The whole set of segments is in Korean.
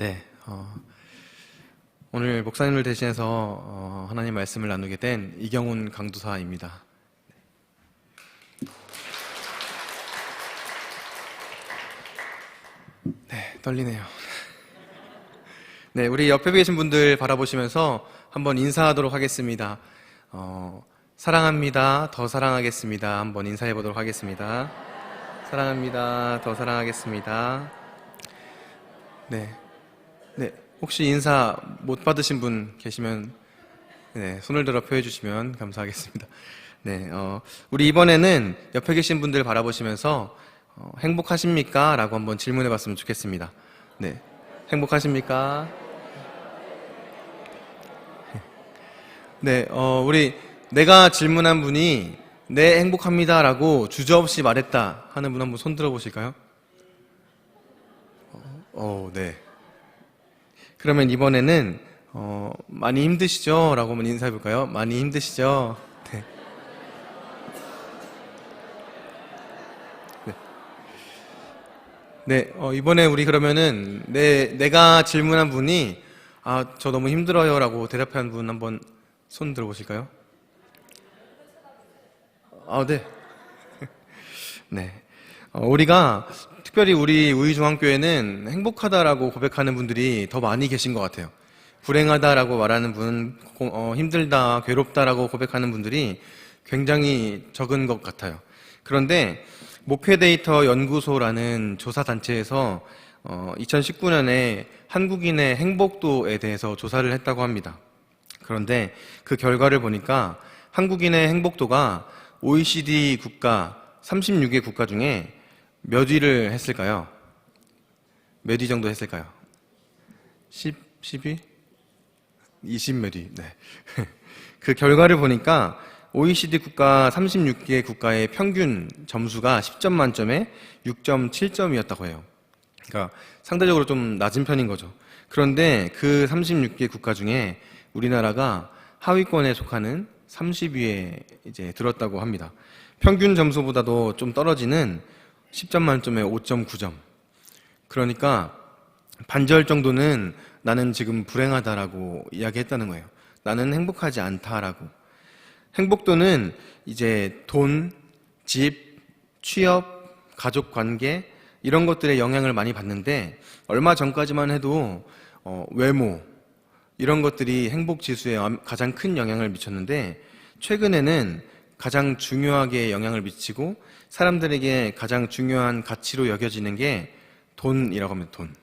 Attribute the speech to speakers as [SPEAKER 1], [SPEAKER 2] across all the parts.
[SPEAKER 1] 네, 오늘 목사님을 대신해서 하나님 말씀을 나누게 된 이경훈 강도사입니다. 네, 떨리네요. 네, 우리 옆에 계신 분들 바라보시면서 한번 인사하도록 하겠습니다. 사랑합니다. 더 사랑하겠습니다. 한번 인사해 보도록 하겠습니다. 사랑합니다. 더 사랑하겠습니다. 네. 네, 혹시 인사 못 받으신 분 계시면 네, 손을 들어 표해 주시면 감사하겠습니다. 네, 우리 이번에는 옆에 계신 분들 바라보시면서 행복하십니까? 라고 한번 질문해 봤으면 좋겠습니다. 네, 행복하십니까? 네, 우리 내가 질문한 분이 네, 행복합니다 라고 주저없이 말했다 하는 분 한번 손 들어 보실까요? 네. 그러면 이번에는 많이 힘드시죠? 라고 한번 인사해 볼까요? 많이 힘드시죠? 네. 네, 이번에 우리 그러면은 내가 질문한 분이 저 너무 힘들어요 라고 대답한 분 한번 손 들어보실까요? 네. 네. 우리가 특별히 우리 우이중앙교회는 행복하다라고 고백하는 분들이 더 많이 계신 것 같아요. 불행하다라고 말하는 분, 힘들다, 괴롭다라고 고백하는 분들이 굉장히 적은 것 같아요. 그런데 목회데이터 연구소라는 조사단체에서 2019년에 한국인의 행복도에 대해서 조사를 했다고 합니다. 그런데 그 결과를 보니까 한국인의 행복도가 OECD 국가 36개 국가 중에 몇 위를 했을까요? 몇 위 정도 했을까요? 10위? 20몇 위. 네. 그 결과를 보니까 OECD 국가 36개 국가의 평균 점수가 10점 만점에 6.7점이었다고 해요. 그러니까 상대적으로 좀 낮은 편인 거죠. 그런데 그 36개 국가 중에 우리나라가 하위권에 속하는 30위에 이제 들었다고 합니다. 평균 점수보다도 좀 떨어지는 10점 만점에 5.9점. 그러니까 반절 정도는 나는 지금 불행하다라고 이야기했다는 거예요. 나는 행복하지 않다라고. 행복도는 이제 돈, 집, 취업, 가족 관계 이런 것들에 영향을 많이 받는데 얼마 전까지만 해도 외모 이런 것들이 행복 지수에 가장 큰 영향을 미쳤는데 최근에는 가장 중요하게 영향을 미치고 사람들에게 가장 중요한 가치로 여겨지는 게 돈이라고 하면 돈.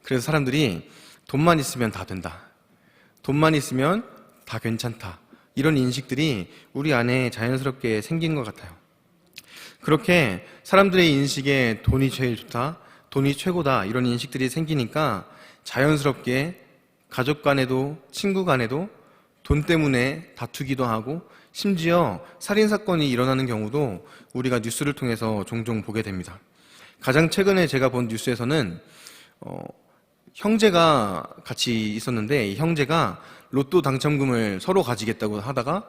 [SPEAKER 1] 그래서 사람들이 돈만 있으면 다 된다. 돈만 있으면 다 괜찮다. 이런 인식들이 우리 안에 자연스럽게 생긴 것 같아요. 그렇게 사람들의 인식에 돈이 제일 좋다, 돈이 최고다 이런 인식들이 생기니까 자연스럽게 가족 간에도 친구 간에도 돈 때문에 다투기도 하고 심지어 살인사건이 일어나는 경우도 우리가 뉴스를 통해서 종종 보게 됩니다. 가장 최근에 제가 본 뉴스에서는 형제가 같이 있었는데 이 형제가 로또 당첨금을 서로 가지겠다고 하다가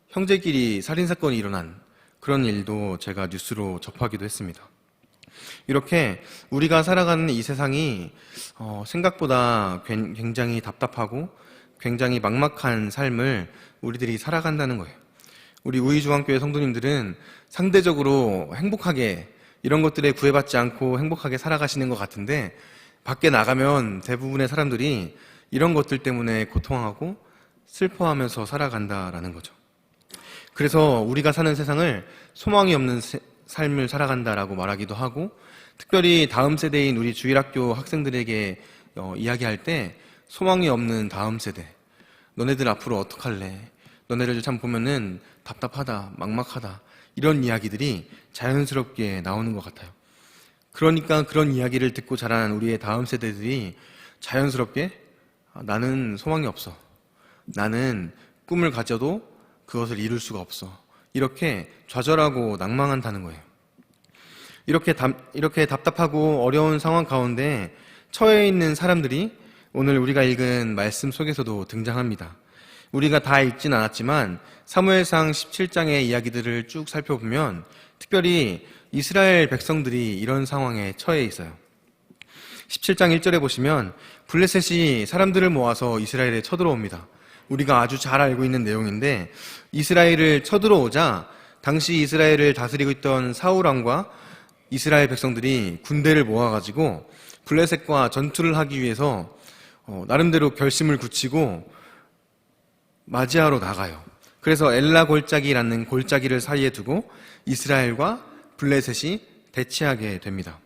[SPEAKER 1] 형제끼리 살인사건이 일어난 그런 일도 제가 뉴스로 접하기도 했습니다. 이렇게 우리가 살아가는 이 세상이 생각보다 굉장히 답답하고 굉장히 막막한 삶을 우리들이 살아간다는 거예요. 우리 우이중앙교회 성도님들은 상대적으로 행복하게 이런 것들에 구애받지 않고 행복하게 살아가시는 것 같은데 밖에 나가면 대부분의 사람들이 이런 것들 때문에 고통하고 슬퍼하면서 살아간다라는 거죠. 그래서 우리가 사는 세상을 소망이 없는 삶을 살아간다라고 말하기도 하고 특별히 다음 세대인 우리 주일학교 학생들에게 이야기할 때 소망이 없는 다음 세대 너네들 앞으로 어떡할래? 너네들 참 보면은 답답하다, 막막하다 이런 이야기들이 자연스럽게 나오는 것 같아요. 그러니까 그런 이야기를 듣고 자란 우리의 다음 세대들이 자연스럽게 나는 소망이 없어. 나는 꿈을 가져도 그것을 이룰 수가 없어. 이렇게 좌절하고 낭망한다는 거예요. 이렇게 답답하고 어려운 상황 가운데 처해 있는 사람들이 오늘 우리가 읽은 말씀 속에서도 등장합니다. 우리가 다 읽진 않았지만 사무엘상 17장의 이야기들을 쭉 살펴보면 특별히 이스라엘 백성들이 이런 상황에 처해 있어요. 17장 1절에 보시면 블레셋이 사람들을 모아서 이스라엘에 쳐들어옵니다. 우리가 아주 잘 알고 있는 내용인데, 이스라엘을 쳐들어오자 당시 이스라엘을 다스리고 있던 사울왕과 이스라엘 백성들이 군대를 모아가지고 블레셋과 전투를 하기 위해서 나름대로 결심을 굳히고 맞이하러 나가요. 그래서 엘라 골짜기라는 골짜기를 사이에 두고 이스라엘과 블레셋이 대치하게 됩니다.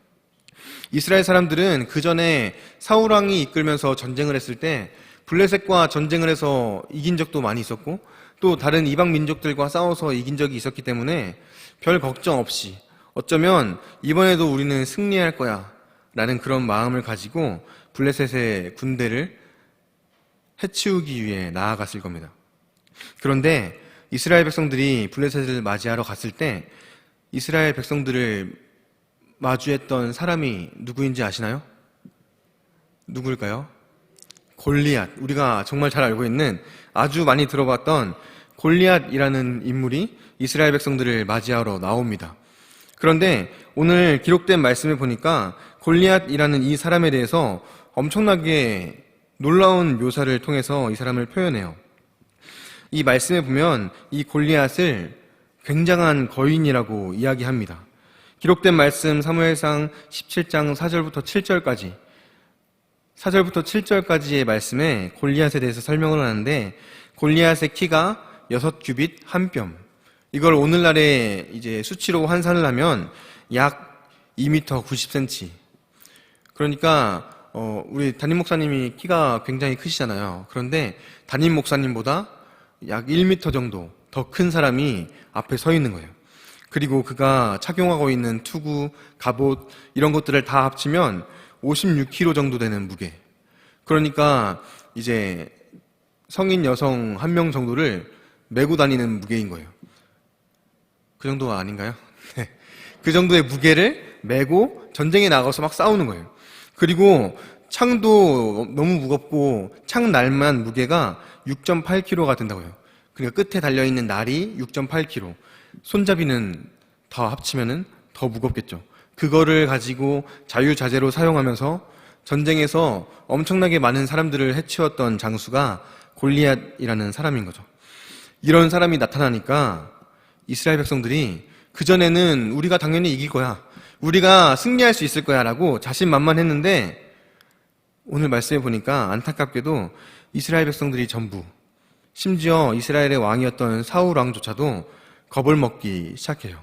[SPEAKER 1] 이스라엘 사람들은 그 전에 사울왕이 이끌면서 전쟁을 했을 때 블레셋과 전쟁을 해서 이긴 적도 많이 있었고, 또 다른 이방 민족들과 싸워서 이긴 적이 있었기 때문에 별 걱정 없이 어쩌면 이번에도 우리는 승리할 거야 라는 그런 마음을 가지고 블레셋의 군대를 해치우기 위해 나아갔을 겁니다. 그런데 이스라엘 백성들이 블레셋을 맞이하러 갔을 때 이스라엘 백성들을 마주했던 사람이 누구인지 아시나요? 누구일까요? 골리앗. 우리가 정말 잘 알고 있는, 아주 많이 들어봤던 골리앗이라는 인물이 이스라엘 백성들을 맞이하러 나옵니다. 그런데 오늘 기록된 말씀을 보니까 골리앗이라는 이 사람에 대해서 엄청나게 놀라운 묘사를 통해서 이 사람을 표현해요. 이 말씀에 보면 이 골리앗을 굉장한 거인이라고 이야기합니다. 기록된 말씀 사무엘상 17장 4절부터 7절까지 4절부터 7절까지의 말씀에 골리앗에 대해서 설명을 하는데, 골리앗의 키가 6규빗 1뼘. 이걸 오늘날의 이제 수치로 환산을 하면 약 2m 90cm. 그러니까 우리 담임 목사님이 키가 굉장히 크시잖아요. 그런데 담임 목사님보다 약 1m 정도 더 큰 사람이 앞에 서 있는 거예요. 그리고 그가 착용하고 있는 투구, 갑옷 이런 것들을 다 합치면 56kg 정도 되는 무게. 그러니까 이제 성인 여성 1명 정도를 메고 다니는 무게인 거예요. 그 정도가 아닌가요? 네. 그 정도의 무게를 메고 전쟁에 나가서 막 싸우는 거예요. 그리고 창도 너무 무겁고 창 날만 무게가 6.8kg가 된다고요. 그러니까 끝에 달려있는 날이 6.8kg. 손잡이는 다 합치면은 더 무겁겠죠. 그거를 가지고 자유자재로 사용하면서 전쟁에서 엄청나게 많은 사람들을 해치웠던 장수가 골리앗이라는 사람인 거죠. 이런 사람이 나타나니까 이스라엘 백성들이 그전에는 우리가 당연히 이길 거야, 우리가 승리할 수 있을 거야 라고 자신만만했는데, 오늘 말씀해 보니까 안타깝게도 이스라엘 백성들이 전부, 심지어 이스라엘의 왕이었던 사울 왕조차도 겁을 먹기 시작해요.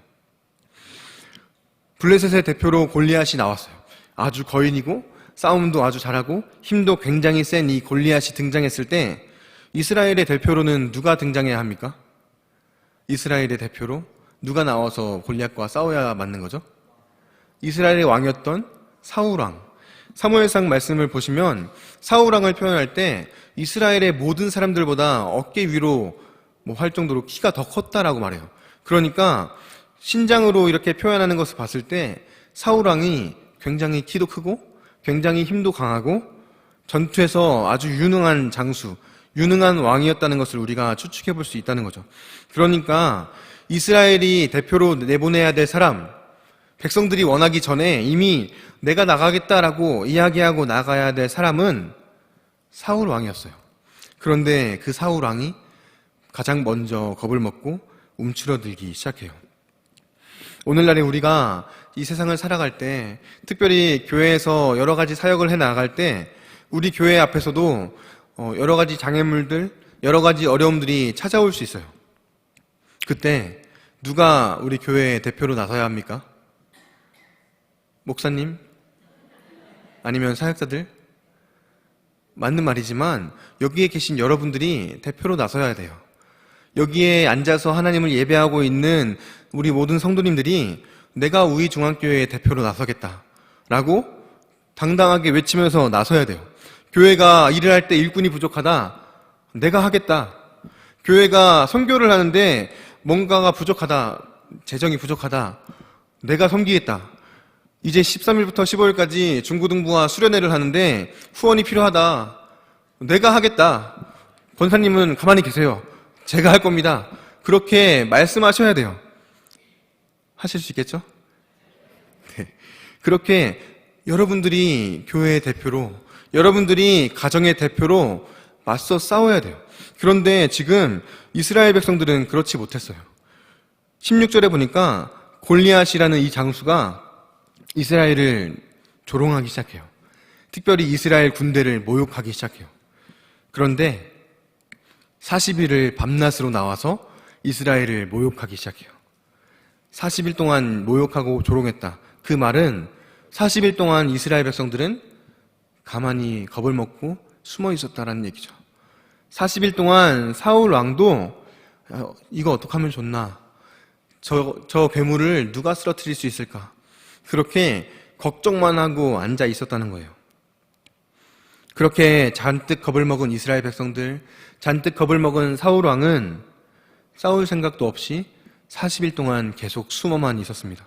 [SPEAKER 1] 블레셋의 대표로 골리앗이 나왔어요. 아주 거인이고 싸움도 아주 잘하고 힘도 굉장히 센 이 골리앗이 등장했을 때 이스라엘의 대표로는 누가 등장해야 합니까? 이스라엘의 대표로 누가 나와서 골리앗과 싸워야 맞는 거죠? 이스라엘의 왕이었던 사울왕. 사무엘상 말씀을 보시면 사울왕을 표현할 때 이스라엘의 모든 사람들보다 어깨 위로 할 정도로 키가 더 컸다라고 말해요. 그러니까 신장으로 이렇게 표현하는 것을 봤을 때 사울왕이 굉장히 키도 크고 굉장히 힘도 강하고 전투에서 아주 유능한 장수, 유능한 왕이었다는 것을 우리가 추측해 볼 수 있다는 거죠. 그러니까 이스라엘이 대표로 내보내야 될 사람, 백성들이 원하기 전에 이미 내가 나가겠다라고 이야기하고 나가야 될 사람은 사울 왕이었어요. 그런데 그 사울 왕이 가장 먼저 겁을 먹고 움츠러들기 시작해요. 오늘날에 우리가 이 세상을 살아갈 때, 특별히 교회에서 여러 가지 사역을 해 나갈 때 우리 교회 앞에서도 여러 가지 장애물들, 여러 가지 어려움들이 찾아올 수 있어요. 그때 누가 우리 교회의 대표로 나서야 합니까? 목사님? 아니면 사역자들? 맞는 말이지만 여기에 계신 여러분들이 대표로 나서야 돼요. 여기에 앉아서 하나님을 예배하고 있는 우리 모든 성도님들이 내가 우이중앙교회의 대표로 나서겠다라고 당당하게 외치면서 나서야 돼요. 교회가 일을 할 때 일꾼이 부족하다, 내가 하겠다. 교회가 선교를 하는데 뭔가가 부족하다, 재정이 부족하다, 내가 섬기겠다. 이제 13일부터 15일까지 중고등부와 수련회를 하는데 후원이 필요하다, 내가 하겠다. 권사님은 가만히 계세요, 제가 할 겁니다. 그렇게 말씀하셔야 돼요. 하실 수 있겠죠? 네. 그렇게 여러분들이 교회의 대표로, 여러분들이 가정의 대표로 맞서 싸워야 돼요. 그런데 지금 이스라엘 백성들은 그렇지 못했어요. 16절에 보니까 골리앗이라는 이 장수가 이스라엘을 조롱하기 시작해요. 특별히 이스라엘 군대를 모욕하기 시작해요. 그런데 40일을 밤낮으로 나와서 이스라엘을 모욕하기 시작해요. 40일 동안 모욕하고 조롱했다. 그 말은 40일 동안 이스라엘 백성들은 가만히 겁을 먹고 숨어 있었다라는 얘기죠. 40일 동안 사울 왕도 이거 어떻게 하면 좋나? 저 괴물을 누가 쓰러뜨릴 수 있을까? 그렇게 걱정만 하고 앉아 있었다는 거예요. 그렇게 잔뜩 겁을 먹은 이스라엘 백성들, 잔뜩 겁을 먹은 사울 왕은 싸울 생각도 없이 40일 동안 계속 숨어만 있었습니다.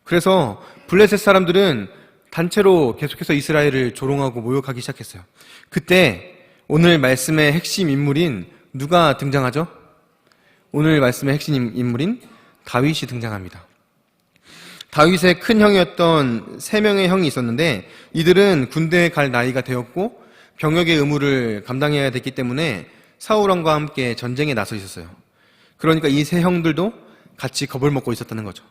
[SPEAKER 1] 그래서 블레셋 사람들은 단체로 계속해서 이스라엘을 조롱하고 모욕하기 시작했어요. 그때 오늘 말씀의 핵심 인물인 누가 등장하죠? 오늘 말씀의 핵심 인물인 다윗이 등장합니다. 다윗의 큰 형이었던 3명의 형이 있었는데 이들은 군대에 갈 나이가 되었고 병역의 의무를 감당해야 됐기 때문에 사울왕과 함께 전쟁에 나서 있었어요. 그러니까 이 3 형들도 같이 겁을 먹고 있었다는 거죠.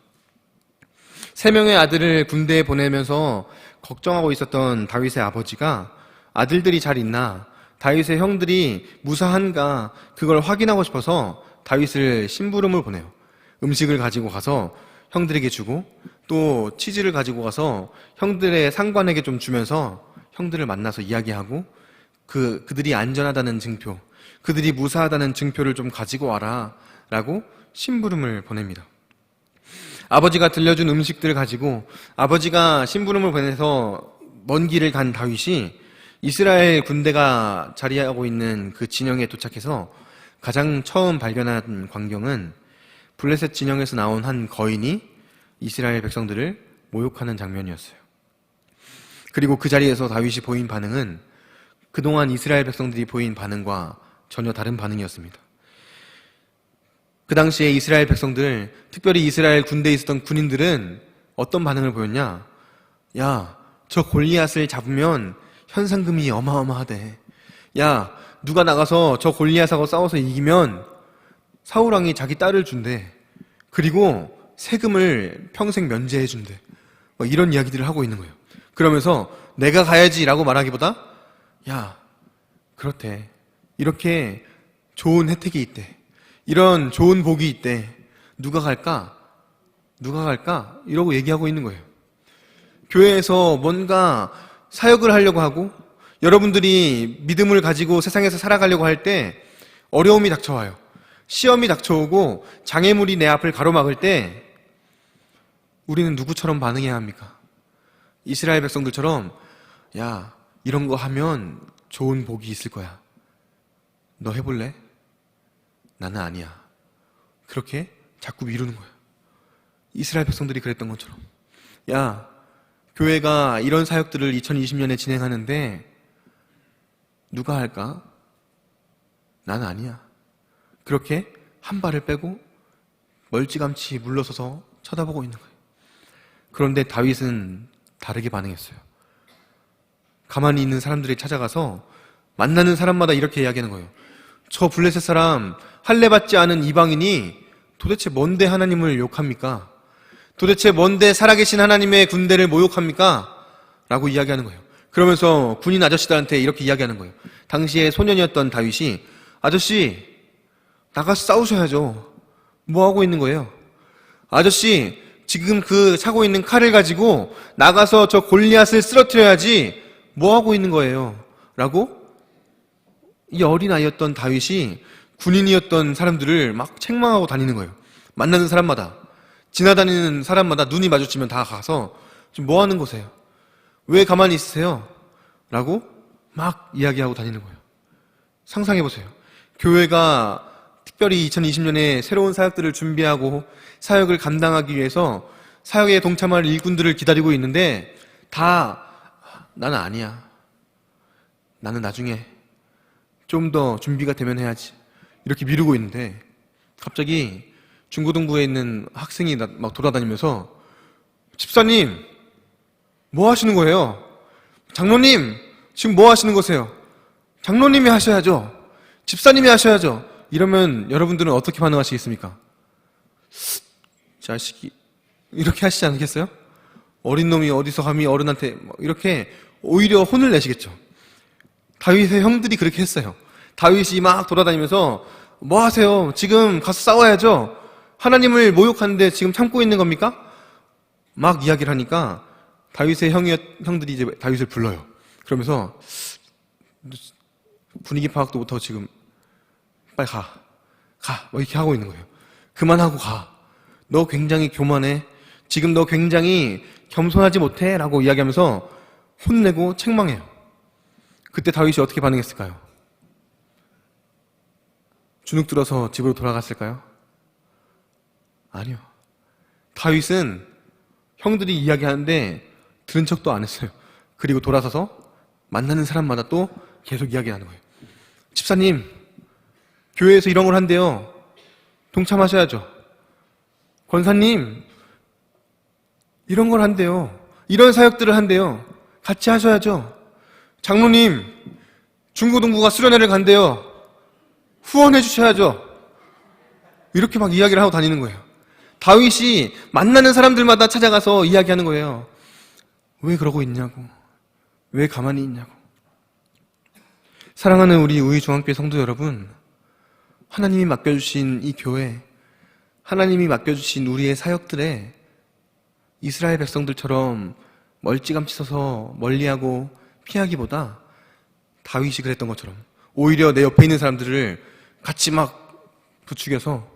[SPEAKER 1] 3명의 아들을 군대에 보내면서 걱정하고 있었던 다윗의 아버지가 아들들이 잘 있나, 다윗의 형들이 무사한가 그걸 확인하고 싶어서 다윗을 심부름을 보내요. 음식을 가지고 가서 형들에게 주고 또 치즈를 가지고 가서 형들의 상관에게 좀 주면서 형들을 만나서 이야기하고 그들이 안전하다는 증표, 그들이 무사하다는 증표를 좀 가지고 와라 라고 심부름을 보냅니다. 아버지가 들려준 음식들을 가지고 아버지가 심부름을 보내서 먼 길을 간 다윗이 이스라엘 군대가 자리하고 있는 그 진영에 도착해서 가장 처음 발견한 광경은 블레셋 진영에서 나온 한 거인이 이스라엘 백성들을 모욕하는 장면이었어요. 그리고 그 자리에서 다윗이 보인 반응은 그동안 이스라엘 백성들이 보인 반응과 전혀 다른 반응이었습니다. 그 당시에 이스라엘 백성들, 특별히 이스라엘 군대에 있었던 군인들은 어떤 반응을 보였냐? 야, 저 골리앗을 잡으면 현상금이 어마어마하대. 야, 누가 나가서 저 골리앗하고 싸워서 이기면 사울왕이 자기 딸을 준대. 그리고 세금을 평생 면제해 준대. 이런 이야기들을 하고 있는 거예요. 그러면서 내가 가야지라고 말하기보다 야, 그렇대. 이렇게 좋은 혜택이 있대. 이런 좋은 복이 있대. 누가 갈까? 누가 갈까? 이러고 얘기하고 있는 거예요. 교회에서 뭔가 사역을 하려고 하고 여러분들이 믿음을 가지고 세상에서 살아가려고 할 때 어려움이 닥쳐와요. 시험이 닥쳐오고 장애물이 내 앞을 가로막을 때 우리는 누구처럼 반응해야 합니까? 이스라엘 백성들처럼 야, 이런 거 하면 좋은 복이 있을 거야. 너 해볼래? 나는 아니야. 그렇게 자꾸 미루는 거야. 이스라엘 백성들이 그랬던 것처럼. 야, 교회가 이런 사역들을 2020년에 진행하는데 누가 할까? 나는 아니야. 그렇게 한 발을 빼고 멀찌감치 물러서서 쳐다보고 있는 거예요. 그런데 다윗은 다르게 반응했어요. 가만히 있는 사람들이 찾아가서 만나는 사람마다 이렇게 이야기하는 거예요. 저 블레셋 사람 할례받지 않은 이방인이 도대체 뭔데 하나님을 욕합니까? 도대체 뭔데 살아계신 하나님의 군대를 모욕합니까? 라고 이야기하는 거예요. 그러면서 군인 아저씨들한테 이렇게 이야기하는 거예요. 당시에 소년이었던 다윗이 아저씨 나가서 싸우셔야죠. 뭐 하고 있는 거예요? 아저씨 지금 그 차고 있는 칼을 가지고 나가서 저 골리앗을 쓰러뜨려야지 뭐 하고 있는 거예요? 라고 이 어린아이였던 다윗이 군인이었던 사람들을 막 책망하고 다니는 거예요. 만나는 사람마다, 지나다니는 사람마다 눈이 마주치면 다 가서 지금 뭐 하는 거세요? 왜 가만히 있으세요? 라고 막 이야기하고 다니는 거예요. 상상해보세요. 교회가 특별히 2020년에 새로운 사역들을 준비하고 사역을 감당하기 위해서 사역에 동참할 일꾼들을 기다리고 있는데 다 나는 아니야. 나는 나중에 좀 더 준비가 되면 해야지. 이렇게 미루고 있는데 갑자기 중고등부에 있는 학생이 막 돌아다니면서 집사님 뭐 하시는 거예요? 장로님, 지금 뭐 하시는 거세요? 장로님이 하셔야죠. 집사님이 하셔야죠. 이러면 여러분들은 어떻게 반응하시겠습니까? 자식이 이렇게 하시지 않겠어요? 어린 놈이 어디서 감히 어른한테 이렇게 오히려 혼을 내시겠죠. 다윗의 형들이 그렇게 했어요. 다윗이 막 돌아다니면서 뭐 하세요? 지금 가서 싸워야죠. 하나님을 모욕하는데 지금 참고 있는 겁니까? 막 이야기를 하니까 다윗의 형들이 이제 다윗을 불러요. 그러면서 분위기 파악도 못하고 지금 빨리 가. 뭐 이렇게 하고 있는 거예요. 그만하고 가. 너 굉장히 교만해. 지금 너 굉장히 겸손하지 못해. 라고 이야기하면서 혼내고 책망해요. 그때 다윗이 어떻게 반응했을까요? 주눅 들어서 집으로 돌아갔을까요? 아니요. 다윗은 형들이 이야기하는데 들은 척도 안 했어요. 그리고 돌아서서 만나는 사람마다 또 계속 이야기하는 거예요. 집사님, 교회에서 이런 걸 한대요. 동참하셔야죠. 권사님, 이런 걸 한대요. 이런 사역들을 한대요. 같이 하셔야죠. 장로님, 중고등부가 수련회를 간대요. 후원해 주셔야죠. 이렇게 막 이야기를 하고 다니는 거예요. 다윗이 만나는 사람들마다 찾아가서 이야기하는 거예요. 왜 그러고 있냐고. 왜 가만히 있냐고. 사랑하는 우리 우이중앙교회 성도 여러분, 하나님이 맡겨주신 이 교회, 하나님이 맡겨주신 우리의 사역들에 이스라엘 백성들처럼 멀찌감치 서서 멀리하고 피하기보다 다윗이 그랬던 것처럼 오히려 내 옆에 있는 사람들을 같이 막 부추겨서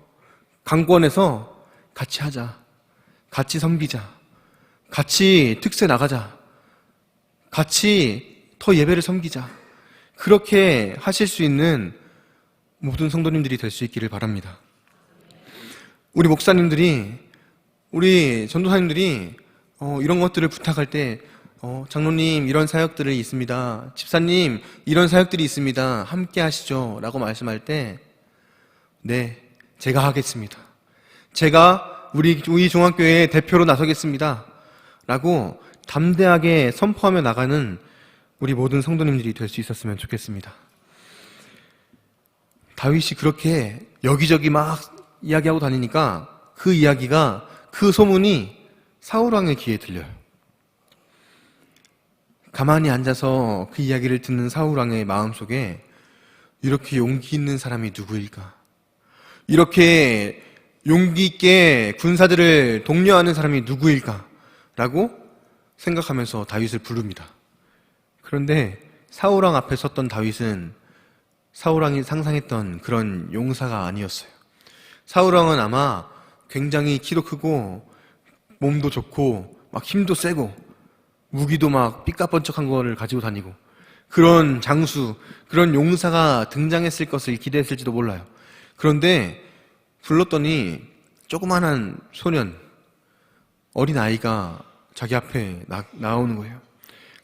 [SPEAKER 1] 강권해서 같이 하자, 같이 섬기자, 같이 특세 나가자, 같이 더 예배를 섬기자, 그렇게 하실 수 있는 모든 성도님들이 될 수 있기를 바랍니다. 우리 목사님들이, 우리 전도사님들이 이런 것들을 부탁할 때 장로님 이런 사역들이 있습니다. 집사님 이런 사역들이 있습니다. 함께 하시죠. 라고 말씀할 때 네, 제가 하겠습니다. 제가 우리 종합교회의 대표로 나서겠습니다. 라고 담대하게 선포하며 나가는 우리 모든 성도님들이 될 수 있었으면 좋겠습니다. 다윗이 그렇게 여기저기 막 이야기하고 다니니까 그 이야기가, 그 소문이 사울왕의 귀에 들려요. 가만히 앉아서 그 이야기를 듣는 사울왕의 마음속에 이렇게 용기 있는 사람이 누구일까? 이렇게 용기 있게 군사들을 독려하는 사람이 누구일까? 라고 생각하면서 다윗을 부릅니다. 그런데 사울왕 앞에 섰던 다윗은 사울왕이 상상했던 그런 용사가 아니었어요. 사울왕은 아마 굉장히 키도 크고 몸도 좋고 막 힘도 세고 무기도 막 삐까뻔쩍한 거를 가지고 다니고 그런 장수, 그런 용사가 등장했을 것을 기대했을지도 몰라요. 그런데 불렀더니 조그만한 소년, 어린 아이가 자기 앞에 나오는 거예요.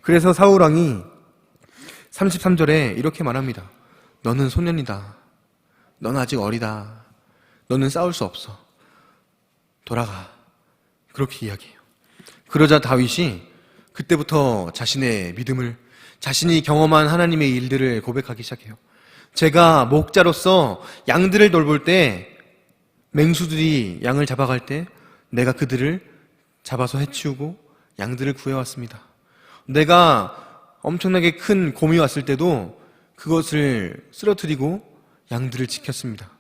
[SPEAKER 1] 그래서 사울왕이 33절에 이렇게 말합니다. 너는 소년이다. 넌 아직 어리다. 너는 싸울 수 없어. 돌아가. 그렇게 이야기해요. 그러자 다윗이 그때부터 자신의 믿음을, 자신이 경험한 하나님의 일들을 고백하기 시작해요. 제가 목자로서 양들을 돌볼 때, 맹수들이 양을 잡아갈 때 내가 그들을 잡아서 해치우고 양들을 구해왔습니다. 내가 엄청나게 큰 곰이 왔을 때도 그것을 쓰러뜨리고 양들을 지켰습니다.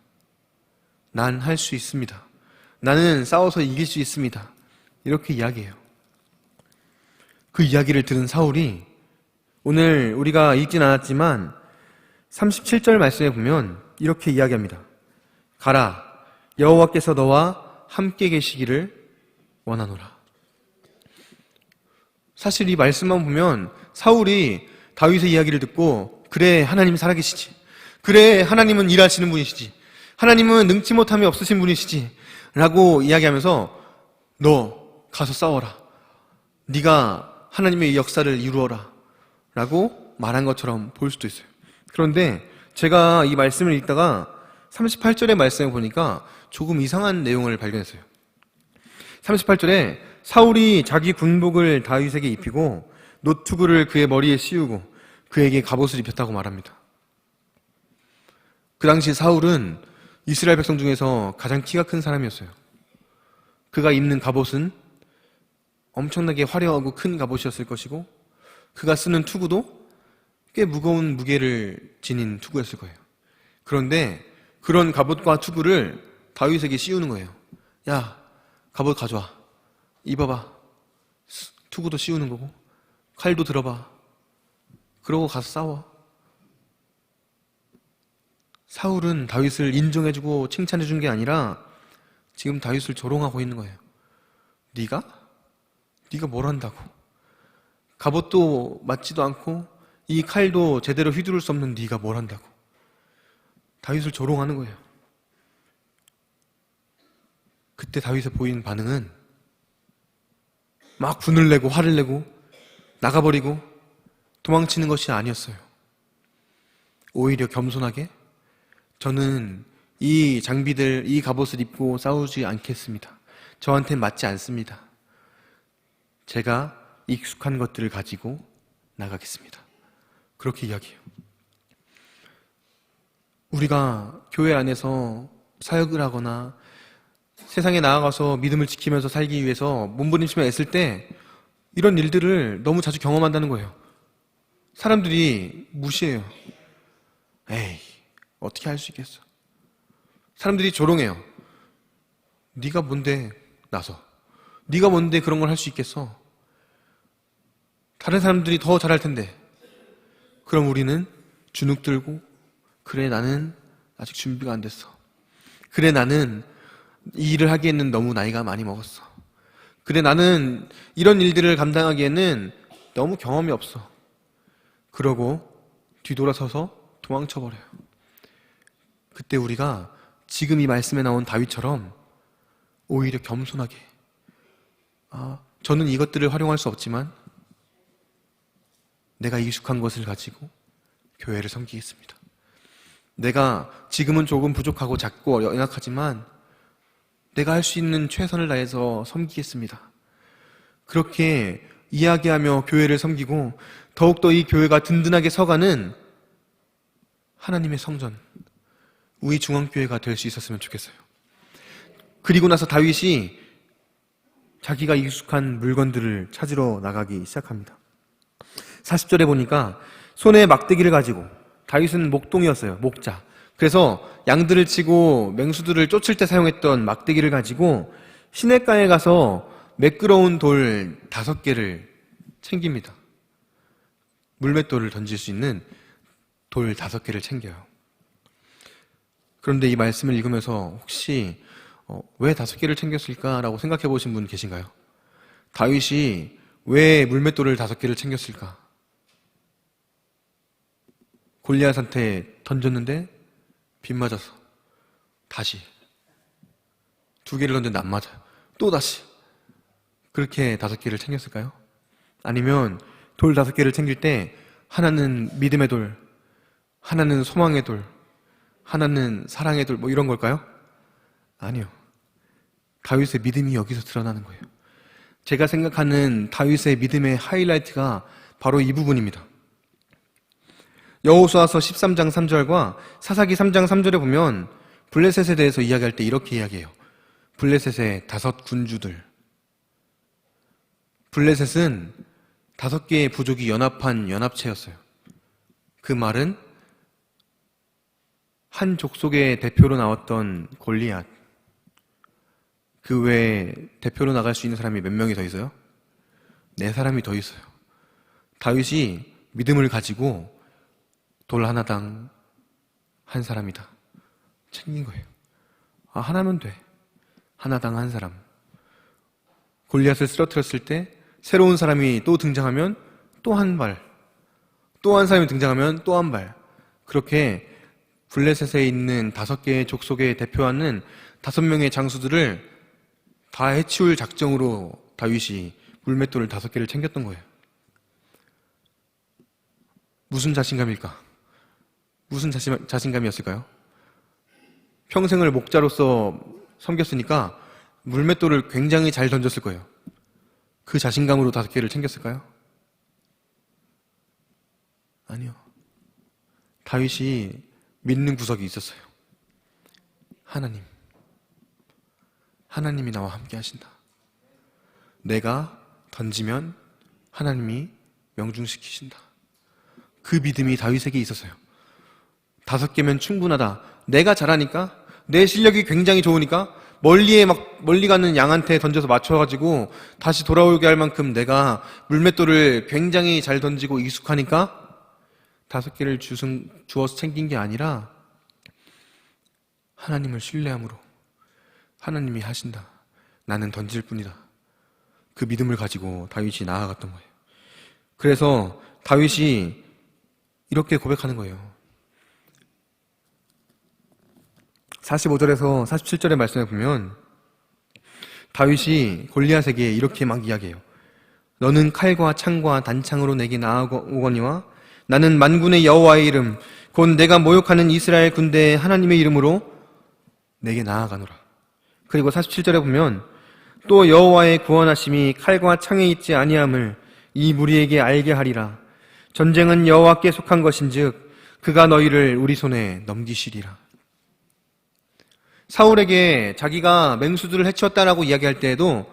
[SPEAKER 1] 난 할 수 있습니다. 나는 싸워서 이길 수 있습니다. 이렇게 이야기해요. 그 이야기를 들은 사울이, 오늘 우리가 읽진 않았지만 37절 말씀에 보면 이렇게 이야기합니다. 가라, 여호와께서 너와 함께 계시기를 원하노라. 사실 이 말씀만 보면 사울이 다윗의 이야기를 듣고, 그래 하나님 살아계시지, 그래 하나님은 일하시는 분이시지, 하나님은 능치 못함이 없으신 분이시지 라고 이야기하면서 너 가서 싸워라, 네가 하나님의 역사를 이루어라 라고 말한 것처럼 보일 수도 있어요. 그런데 제가 이 말씀을 읽다가 38절의 말씀을 보니까 조금 이상한 내용을 발견했어요. 38절에 사울이 자기 군복을 다윗에게 입히고 노투구를 그의 머리에 씌우고 그에게 갑옷을 입혔다고 말합니다. 그 당시 사울은 이스라엘 백성 중에서 가장 키가 큰 사람이었어요. 그가 입는 갑옷은 엄청나게 화려하고 큰 갑옷이었을 것이고 그가 쓰는 투구도 꽤 무거운 무게를 지닌 투구였을 거예요. 그런데 그런 갑옷과 투구를 다윗에게 씌우는 거예요. 야, 갑옷 가져와. 입어봐. 투구도 씌우는 거고 칼도 들어봐. 그러고 가서 싸워. 사울은 다윗을 인정해주고 칭찬해준 게 아니라 지금 다윗을 조롱하고 있는 거예요. 네가 뭘 한다고? 갑옷도 맞지도 않고 이 칼도 제대로 휘두를 수 없는 네가 뭘 한다고? 다윗을 조롱하는 거예요. 그때 다윗의 보인 반응은 막 분을 내고 화를 내고 나가버리고 도망치는 것이 아니었어요. 오히려 겸손하게 저는 이 장비들, 이 갑옷을 입고 싸우지 않겠습니다. 저한테는 맞지 않습니다. 제가 익숙한 것들을 가지고 나가겠습니다. 그렇게 이야기해요. 우리가 교회 안에서 사역을 하거나 세상에 나아가서 믿음을 지키면서 살기 위해서 몸부림치며 애쓸 때 이런 일들을 너무 자주 경험한다는 거예요. 사람들이 무시해요. 에이, 어떻게 할 수 있겠어? 사람들이 조롱해요. 네가 뭔데 나서? 네가 뭔데 그런 걸 할 수 있겠어? 다른 사람들이 더 잘할 텐데. 그럼 우리는 주눅 들고 그래 나는 아직 준비가 안 됐어. 그래 나는 이 일을 하기에는 너무 나이가 많이 먹었어. 그래 나는 이런 일들을 감당하기에는 너무 경험이 없어. 그러고 뒤돌아서서 도망쳐버려요. 그때 우리가 지금 이 말씀에 나온 다윗처럼 오히려 겸손하게 저는 이것들을 활용할 수 없지만 내가 익숙한 것을 가지고 교회를 섬기겠습니다. 내가 지금은 조금 부족하고 작고 연약하지만 내가 할 수 있는 최선을 다해서 섬기겠습니다. 그렇게 이야기하며 교회를 섬기고 더욱더 이 교회가 든든하게 서가는 하나님의 성전, 우리 중앙교회가 될 수 있었으면 좋겠어요. 그리고 나서 다윗이 자기가 익숙한 물건들을 찾으러 나가기 시작합니다. 40절에 보니까 손에 막대기를 가지고, 다윗은 목동이었어요. 목자. 그래서 양들을 치고 맹수들을 쫓을 때 사용했던 막대기를 가지고 시냇가에 가서 매끄러운 돌 5개를 챙깁니다. 물맷돌을 던질 수 있는 돌 5개를 챙겨요. 그런데 이 말씀을 읽으면서 혹시 왜 5개를 챙겼을까라고 생각해 보신 분 계신가요? 다윗이 왜 물맷돌을 5개를 챙겼을까? 골리앗한테 던졌는데 빗 맞아서 다시 2개를 던졌는데 안 맞아요. 또 다시 그렇게 5개를 챙겼을까요? 아니면 돌 5개를 챙길 때 하나는 믿음의 돌, 하나는 소망의 돌, 하나는 사랑의 돌, 뭐 이런 걸까요? 아니요. 다윗의 믿음이 여기서 드러나는 거예요. 제가 생각하는 다윗의 믿음의 하이라이트가 바로 이 부분입니다. 여호수아서 13장 3절과 사사기 3장 3절에 보면 블레셋에 대해서 이야기할 때 이렇게 이야기해요. 블레셋의 5 군주들. 블레셋은 5개의 부족이 연합한 연합체였어요. 그 말은 한 족속의 대표로 나왔던 골리앗, 그 외에 대표로 나갈 수 있는 사람이 몇 명이 더 있어요? 4사람이 더 있어요. 다윗이 믿음을 가지고 돌 하나당 한 사람이다 챙긴 거예요. 하나면 돼. 하나당 한 사람. 골리앗을 쓰러뜨렸을 때 새로운 사람이 또 등장하면 또 한 발, 또 한 사람이 등장하면 또 한 발. 그렇게 블레셋에 있는 5개의 족속에 대표하는 5명의 장수들을 다 해치울 작정으로 다윗이 물맷돌을 5개를 챙겼던 거예요. 무슨 자신감일까? 무슨 자신감이었을까요? 평생을 목자로서 섬겼으니까 물맷돌을 굉장히 잘 던졌을 거예요. 그 자신감으로 5개를 챙겼을까요? 아니요. 다윗이 믿는 구석이 있었어요. 하나님이 나와 함께 하신다. 내가 던지면 하나님이 명중시키신다. 그 믿음이 다윗에게 있었어요. 5개면 충분하다. 내가 잘하니까, 내 실력이 굉장히 좋으니까, 멀리 가는 양한테 던져서 맞춰가지고 다시 돌아오게 할 만큼 내가 물맷돌을 굉장히 잘 던지고 익숙하니까 5개를 주어서 챙긴 게 아니라 하나님을 신뢰함으로 하나님이 하신다. 나는 던질 뿐이다. 그 믿음을 가지고 다윗이 나아갔던 거예요. 그래서 다윗이 이렇게 고백하는 거예요. 45절에서 47절의 말씀에 보면 다윗이 골리앗에게 이렇게 막 이야기해요. 너는 칼과 창과 단창으로 내게 나아오거니와 나는 만군의 여호와의 이름 곧 내가 모욕하는 이스라엘 군대의 하나님의 이름으로 내게 나아가노라. 그리고 47절에 보면 또 여호와의 구원하심이 칼과 창에 있지 아니함을 이 무리에게 알게 하리라. 전쟁은 여호와께 속한 것인즉 그가 너희를 우리 손에 넘기시리라. 사울에게 자기가 맹수들을 해치웠다라고 이야기할 때에도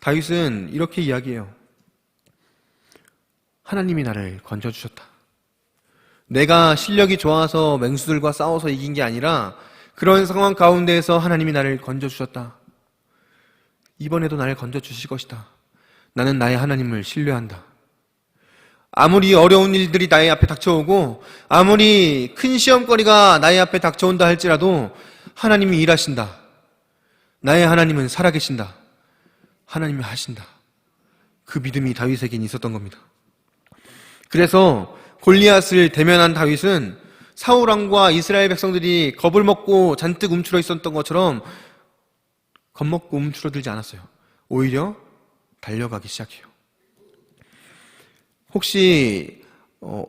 [SPEAKER 1] 다윗은 이렇게 이야기해요. 하나님이 나를 건져주셨다. 내가 실력이 좋아서 맹수들과 싸워서 이긴 게 아니라 그런 상황 가운데에서 하나님이 나를 건져주셨다. 이번에도 나를 건져주실 것이다. 나는 나의 하나님을 신뢰한다. 아무리 어려운 일들이 나의 앞에 닥쳐오고 아무리 큰 시험거리가 나의 앞에 닥쳐온다 할지라도 하나님이 일하신다. 나의 하나님은 살아계신다. 하나님이 하신다. 그 믿음이 다윗에겐 있었던 겁니다. 그래서 골리앗을 대면한 다윗은 사울왕과 이스라엘 백성들이 겁을 먹고 잔뜩 움츠러 있었던 것처럼 겁먹고 움츠러들지 않았어요. 오히려 달려가기 시작해요. 혹시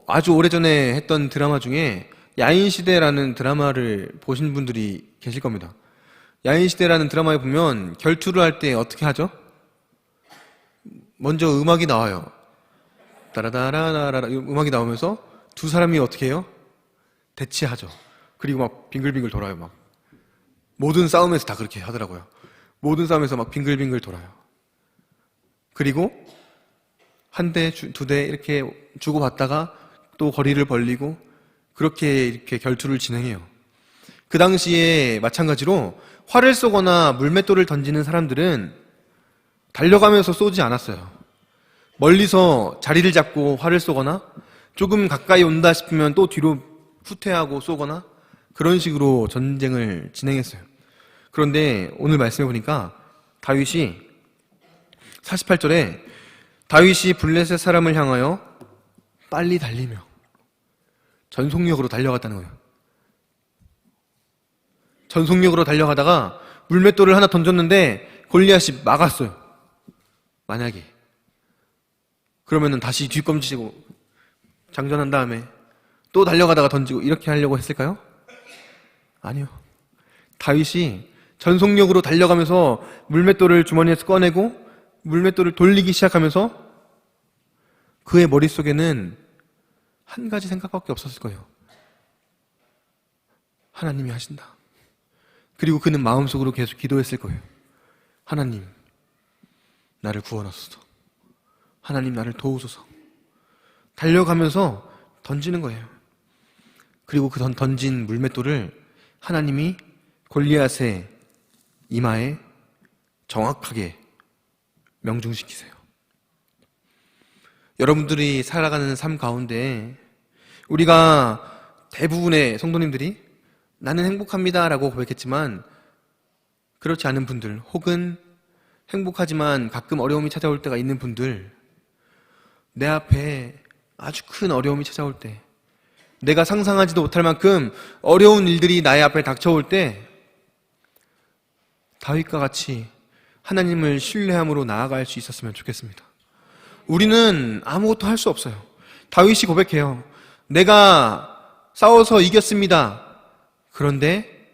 [SPEAKER 1] 아주 오래전에 했던 드라마 중에 야인시대라는 드라마를 보신 분들이 계실 겁니다. 야인시대라는 드라마에 보면 결투를 할 때 어떻게 하죠? 먼저 음악이 나와요. 따라다라라라 음악이 나오면서 두 사람이 어떻게 해요? 대치하죠. 그리고 막 빙글빙글 돌아요. 막 모든 싸움에서 다 그렇게 하더라고요. 모든 싸움에서 막 빙글빙글 돌아요. 그리고 한 대, 두 대 이렇게 주고받다가 또 거리를 벌리고 그렇게 이렇게 결투를 진행해요. 그 당시에 마찬가지로 활을 쏘거나 물맷돌을 던지는 사람들은 달려가면서 쏘지 않았어요. 멀리서 자리를 잡고 활을 쏘거나 조금 가까이 온다 싶으면 또 뒤로 후퇴하고 쏘거나 그런 식으로 전쟁을 진행했어요. 그런데 오늘 말씀해 보니까 다윗이 48절에 다윗이 블레셋 사람을 향하여 빨리 달리며 전속력으로 달려갔다는 거예요. 전속력으로 달려가다가 물맷돌을 하나 던졌는데 골리앗이 막았어요. 만약에 그러면은 다시 뒷검지고 장전한 다음에 또 달려가다가 던지고 이렇게 하려고 했을까요? 아니요. 다윗이 전속력으로 달려가면서 물맷돌을 주머니에서 꺼내고 물맷돌을 돌리기 시작하면서 그의 머릿속에는 한 가지 생각밖에 없었을 거예요. 하나님이 하신다. 그리고 그는 마음속으로 계속 기도했을 거예요. 하나님, 나를 구원하소서. 하나님, 나를 도우소서. 달려가면서 던지는 거예요. 그리고 그 던진 물맷돌을 하나님이 골리앗의 이마에 정확하게 명중시키세요. 여러분들이 살아가는 삶 가운데 우리가 대부분의 성도님들이 나는 행복합니다 라고 고백했지만 그렇지 않은 분들, 혹은 행복하지만 가끔 어려움이 찾아올 때가 있는 분들, 내 앞에 아주 큰 어려움이 찾아올 때, 내가 상상하지도 못할 만큼 어려운 일들이 나의 앞에 닥쳐올 때 다윗과 같이 하나님을 신뢰함으로 나아갈 수 있었으면 좋겠습니다. 우리는 아무것도 할 수 없어요. 다윗이 고백해요. 내가 싸워서 이겼습니다. 그런데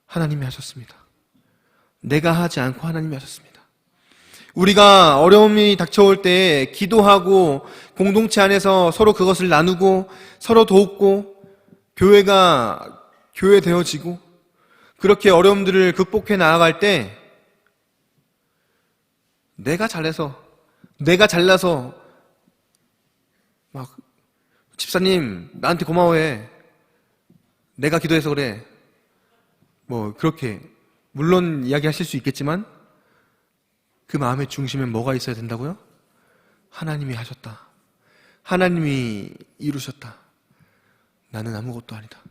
[SPEAKER 1] 하나님이 하셨습니다. 내가 하지 않고 하나님이 하셨습니다. 우리가 어려움이 닥쳐올 때 기도하고 공동체 안에서 서로 그것을 나누고 서로 돕고 교회가 교회 되어지고 그렇게 어려움들을 극복해 나아갈 때 내가 잘나서 막 집사님 나한테 고마워해. 내가 기도해서 그래. 뭐 그렇게 물론 이야기하실 수 있겠지만 그 마음의 중심에 뭐가 있어야 된다고요? 하나님이 하셨다. 하나님이 이루셨다. 나는 아무것도 아니다.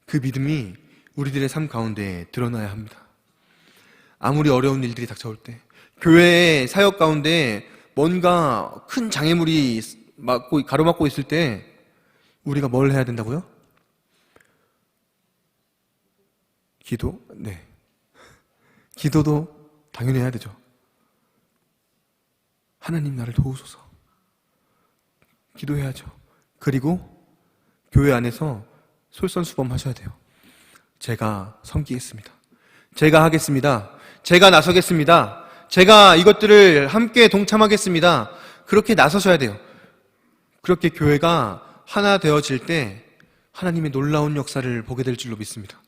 [SPEAKER 1] 그 믿음이 우리들의 삶 가운데 드러나야 합니다. 아무리 어려운 일들이 닥쳐올 때 교회의 사역 가운데 뭔가 큰 장애물이 가로막고 있을 때 우리가 뭘 해야 된다고요? 기도? 네. 기도도 당연히 해야 되죠. 하나님 나를 도우소서. 기도해야죠. 그리고 교회 안에서 솔선수범 하셔야 돼요. 제가 섬기겠습니다. 제가 하겠습니다. 제가 나서겠습니다. 제가 이것들을 함께 동참하겠습니다. 그렇게 나서셔야 돼요. 그렇게 교회가 하나 되어질 때 하나님의 놀라운 역사를 보게 될 줄로 믿습니다.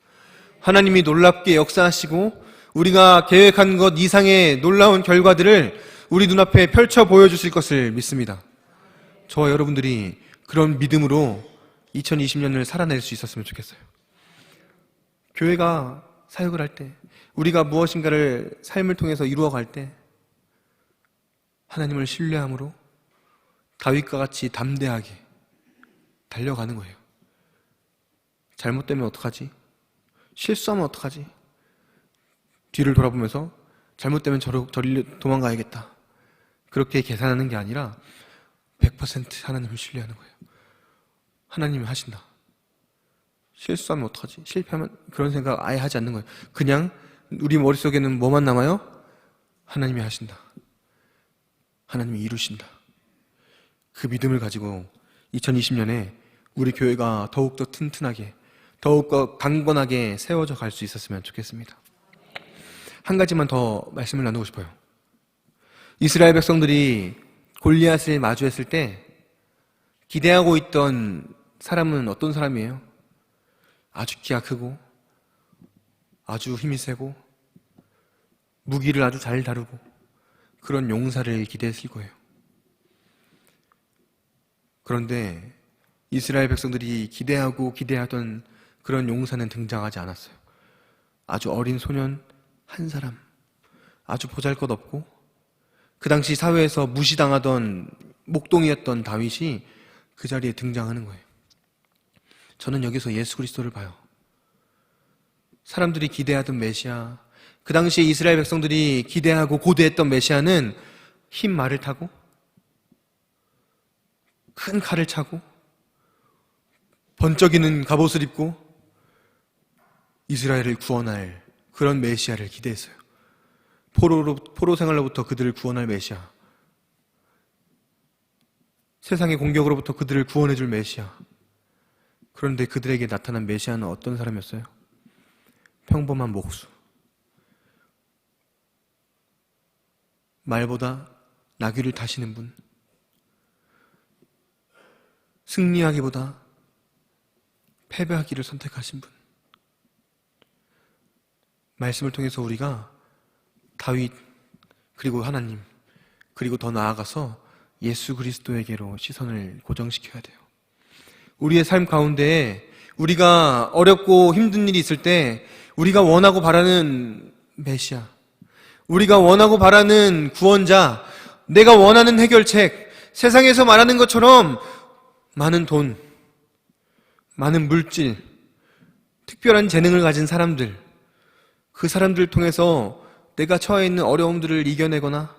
[SPEAKER 1] 하나님이 놀랍게 역사하시고 우리가 계획한 것 이상의 놀라운 결과들을 우리 눈앞에 펼쳐 보여주실 것을 믿습니다. 저와 여러분들이 그런 믿음으로 2020년을 살아낼 수 있었으면 좋겠어요. 교회가 사역을 할 때, 우리가 무엇인가를 삶을 통해서 이루어갈 때 하나님을 신뢰함으로 다윗과 같이 담대하게 달려가는 거예요. 잘못되면 어떡하지? 실수하면 어떡하지? 뒤를 돌아보면서 잘못되면 저리 도망가야겠다. 그렇게 계산하는 게 아니라 100% 하나님을 신뢰하는 거예요. 하나님이 하신다. 실수하면 어떡하지? 실패하면 그런 생각 아예 하지 않는 거예요. 그냥 우리 머릿속에는 뭐만 남아요? 하나님이 하신다. 하나님이 이루신다. 그 믿음을 가지고 2020년에 우리 교회가 더욱더 튼튼하게 더욱더 강건하게 세워져 갈 수 있었으면 좋겠습니다. 한 가지만 더 말씀을 나누고 싶어요. 이스라엘 백성들이 골리앗을 마주했을 때 기대하고 있던 사람은 어떤 사람이에요? 아주 키가 크고 아주 힘이 세고 무기를 아주 잘 다루고 그런 용사를 기대했을 거예요. 그런데 이스라엘 백성들이 기대하던 그런 용사는 등장하지 않았어요. 아주 어린 소년 한 사람, 아주 보잘것없고 그 당시 사회에서 무시당하던 목동이었던 다윗이 그 자리에 등장하는 거예요. 저는 여기서 예수 그리스도를 봐요. 사람들이 기대하던 메시아, 그 당시에 이스라엘 백성들이 기대하고 고대했던 메시아는 흰 말을 타고 큰 칼을 차고 번쩍이는 갑옷을 입고 이스라엘을 구원할 그런 메시아를 기대했어요. 포로 생활로부터 그들을 구원할 메시아, 세상의 공격으로부터 그들을 구원해줄 메시아. 그런데 그들에게 나타난 메시아는 어떤 사람이었어요? 평범한 목수. 말보다 나귀를 타시는 분. 승리하기보다 패배하기를 선택하신 분. 말씀을 통해서 우리가 다윗, 그리고 하나님, 그리고 더 나아가서 예수 그리스도에게로 시선을 고정시켜야 돼요. 우리의 삶 가운데 우리가 어렵고 힘든 일이 있을 때 우리가 원하고 바라는 메시아, 우리가 원하고 바라는 구원자, 내가 원하는 해결책, 세상에서 말하는 것처럼 많은 돈, 많은 물질, 특별한 재능을 가진 사람들, 그 사람들을 통해서 내가 처해 있는 어려움들을 이겨내거나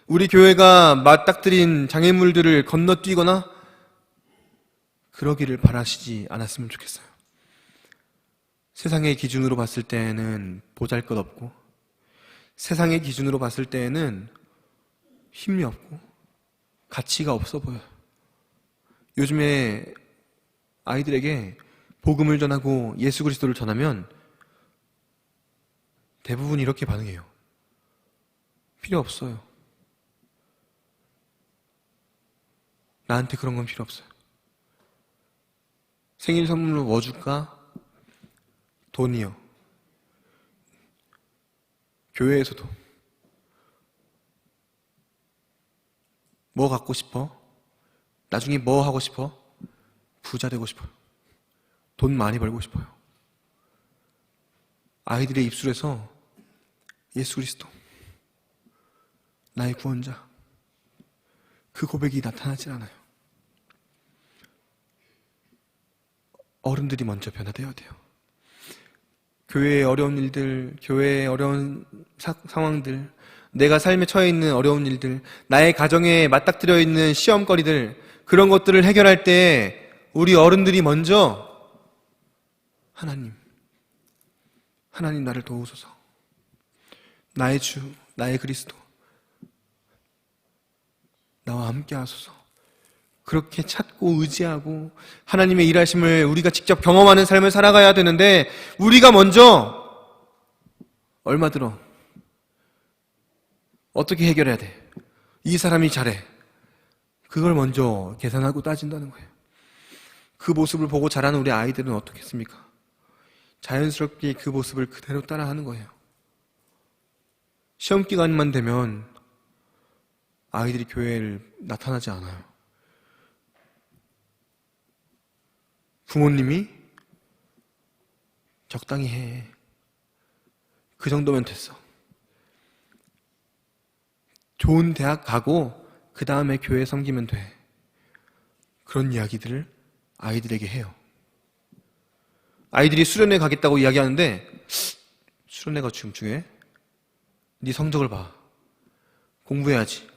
[SPEAKER 1] 우리 교회가 맞닥뜨린 장애물들을 건너뛰거나 그러기를 바라시지 않았으면 좋겠어요. 세상의 기준으로 봤을 때에는 보잘것없고 세상의 기준으로 봤을 때에는 힘이 없고 가치가 없어 보여요. 요즘에 아이들에게 복음을 전하고 예수 그리스도를 전하면 대부분 이렇게 반응해요. 필요 없어요. 나한테 그런 건 필요 없어요. 생일 선물로 뭐 줄까? 돈이요. 교회에서도 뭐 갖고 싶어? 나중에 뭐 하고 싶어? 부자 되고 싶어요. 돈 많이 벌고 싶어요. 아이들의 입술에서 예수 그리스도, 나의 구원자, 그 고백이 나타나질 않아요. 어른들이 먼저 변화되어야 돼요. 교회의 어려운 일들, 교회의 어려운 상황들, 내가 삶에 처해 있는 어려운 일들, 나의 가정에 맞닥뜨려 있는 시험거리들, 그런 것들을 해결할 때 우리 어른들이 먼저 하나님 나를 도우소서, 나의 주, 나의 그리스도, 나와 함께 하소서, 그렇게 찾고 의지하고 하나님의 일하심을 우리가 직접 경험하는 삶을 살아가야 되는데, 우리가 먼저 얼마 들어 어떻게 해결해야 돼? 이 사람이 잘해. 그걸 먼저 계산하고 따진다는 거예요. 그 모습을 보고 자라는 우리 아이들은 어떻겠습니까? 자연스럽게 그 모습을 그대로 따라하는 거예요. 시험 기간만 되면 아이들이 교회를 나타나지 않아요. 부모님이 적당히 해. 그 정도면 됐어. 좋은 대학 가고 그 다음에 교회 섬기면 돼. 그런 이야기들을 아이들에게 해요. 아이들이 수련회 가겠다고 이야기하는데, 수련회가 지금 중요해? 네 성적을 봐. 공부해야지.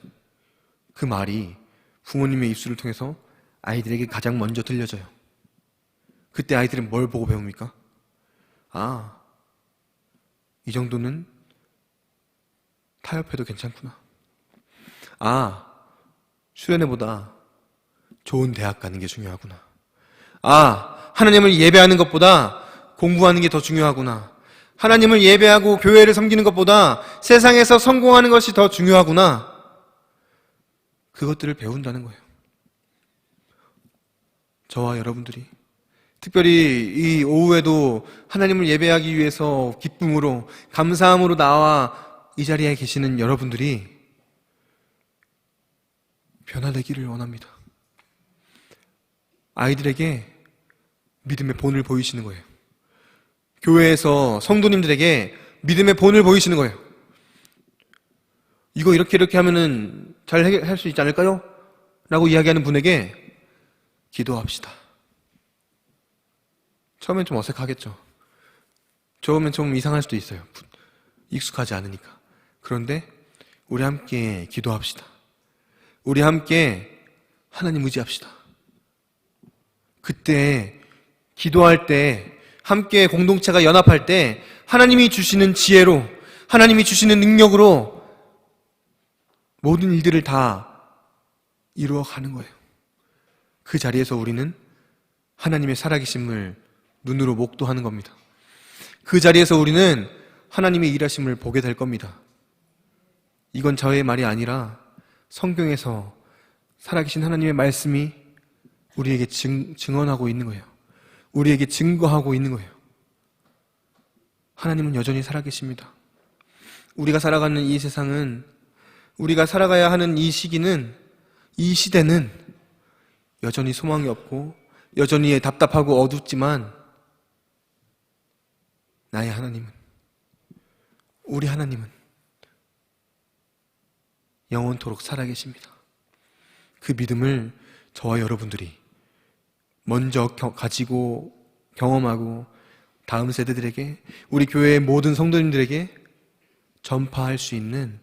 [SPEAKER 1] 그 말이 부모님의 입술을 통해서 아이들에게 가장 먼저 들려져요. 그때 아이들은 뭘 보고 배웁니까? 아, 이 정도는 타협해도 괜찮구나. 아, 수련회보다 좋은 대학 가는 게 중요하구나. 아, 하나님을 예배하는 것보다 공부하는 게 더 중요하구나. 하나님을 예배하고 교회를 섬기는 것보다 세상에서 성공하는 것이 더 중요하구나. 그것들을 배운다는 거예요. 저와 여러분들이, 특별히 이 오후에도 하나님을 예배하기 위해서 기쁨으로, 감사함으로 나와 이 자리에 계시는 여러분들이 변화되기를 원합니다. 아이들에게 믿음의 본을 보이시는 거예요. 교회에서 성도님들에게 믿음의 본을 보이시는 거예요. 이거 이렇게 하면은 잘 할 수 있지 않을까요? 라고 이야기하는 분에게 기도합시다. 처음엔 좀 어색하겠죠. 처음엔 좀 이상할 수도 있어요. 익숙하지 않으니까. 그런데 우리 함께 기도합시다. 우리 함께 하나님 의지합시다. 그때 기도할 때, 함께 공동체가 연합할 때 하나님이 주시는 지혜로, 하나님이 주시는 능력으로 모든 일들을 다 이루어가는 거예요. 그 자리에서 우리는 하나님의 살아계심을 눈으로 목도하는 겁니다. 그 자리에서 우리는 하나님의 일하심을 보게 될 겁니다. 이건 저의 말이 아니라 성경에서 살아계신 하나님의 말씀이 우리에게 증언하고 있는 거예요. 우리에게 증거하고 있는 거예요. 하나님은 여전히 살아계십니다. 우리가 살아가는 이 세상은, 우리가 살아가야 하는 이 시기는, 이 시대는 여전히 소망이 없고 여전히 답답하고 어둡지만, 나의 하나님은, 우리 하나님은 영원토록 살아계십니다. 그 믿음을 저와 여러분들이 먼저 가지고 경험하고 다음 세대들에게, 우리 교회의 모든 성도님들에게 전파할 수 있는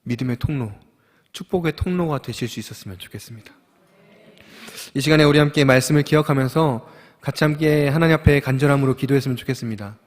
[SPEAKER 1] 믿음의 통로, 축복의 통로가 되실 수 있었으면 좋겠습니다. 이 시간에 우리 함께 말씀을 기억하면서 같이 함께 하나님 앞에 간절함으로 기도했으면 좋겠습니다.